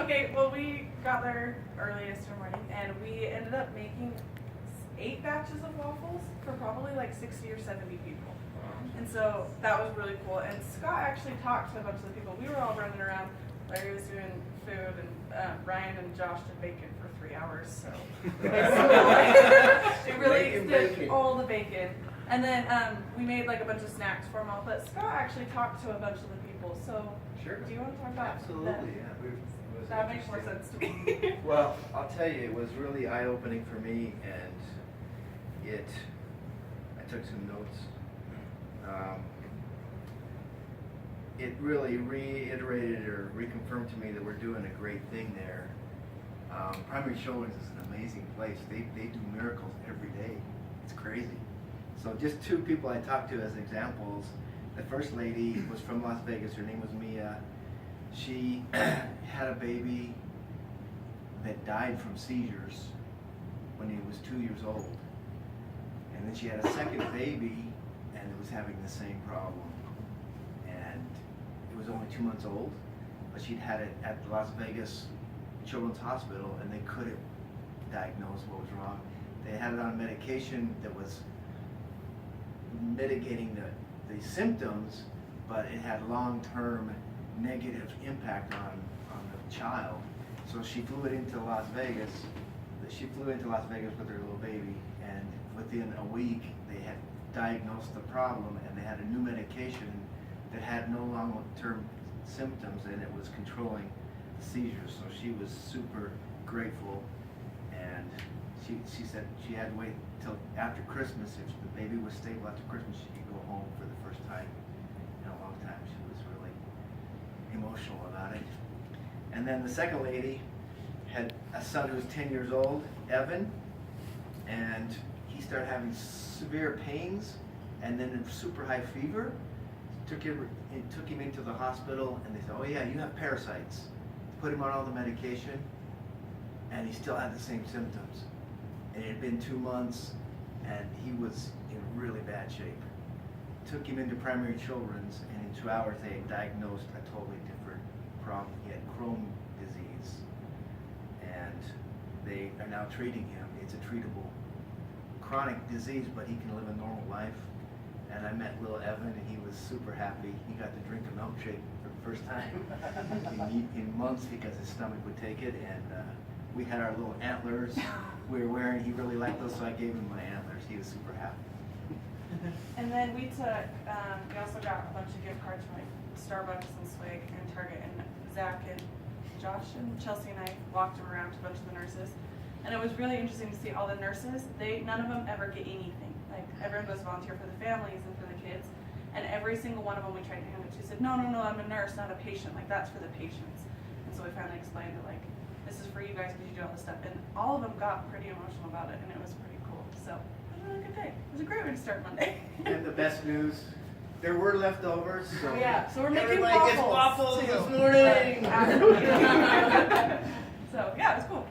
Okay, well, we got there early yesterday morning, and we ended up making 8 batches of waffles for probably like 60 or 70 people. And so that was really cool. And Scott actually talked to a bunch of the people. We were all running around. Larry was doing food, and Ryan and Josh did bacon for 3 hours. So they really did all the bacon. And then we made like a bunch of snacks for them all. But Scott actually talked to a bunch of the people. So Sure. do you want to talk about Absolutely, that? yeah. That makes more sense to me. Well, I'll tell you, it was really eye-opening for me, and I took some notes. It really reiterated or reconfirmed to me that we're doing a great thing there. Primary Children's is an amazing place. They do miracles every day. It's crazy. So just 2 people I talked to as examples. The first lady was from Las Vegas. Her name was Mia. She had a baby that died from seizures when he was 2 years old. And then she had a second baby and it was having the same problem. And it was only 2 months old, but she'd had it at the Las Vegas Children's Hospital and they couldn't diagnose what was wrong. They had it on medication that was mitigating the symptoms, but it had long-term negative impact on the child. So she flew it into Las Vegas. She flew into Las Vegas with her little baby, and within a week they had diagnosed the problem, and they had a new medication that had no long-term symptoms, and it was controlling the seizures. So she was super grateful, and she said she had to wait till after Christmas. If the baby was stable after Christmas, she could go home for the first time in a long time. She was really emotional about it. And then the second lady had a son who was 10 years old, Evan, and he started having severe pains and then a super high fever. Took him into the hospital, and they said, "Oh yeah, you have parasites." Put him on all the medication, and he still had the same symptoms. And it had been 2 months, and he was in really bad shape. Took him into Primary Children's, and in 2 hours they had diagnosed a totally different problem. He had Crohn's disease, and they are now treating him. It's a treatable chronic disease, but he can live a normal life. And I met little Evan, and he was super happy. He got to drink a milkshake for the first time in months because his stomach would take it. And we had our little antlers we were wearing. He really liked those, so I gave him my antlers. He was super happy. And then we took, we also got a bunch of gift cards from like Starbucks and Swig and Target, and Zach and Josh and Chelsea and I walked them around to a bunch of the nurses. And it was really interesting to see all the nurses. None of them ever get anything. Like, everyone goes volunteer for the families and for the kids. And every single one of them we tried to hand it to said, no, I'm a nurse, not a patient. Like, that's for the patients. And so we finally explained it, like, this is for you guys because you do all this stuff. And all of them got pretty emotional about it, and it was pretty cool. So it was a really good day. It was a great way to start Monday. And the best news, there were leftovers. So yeah, so we're making everybody gets waffles too. this morning. So yeah, it was cool.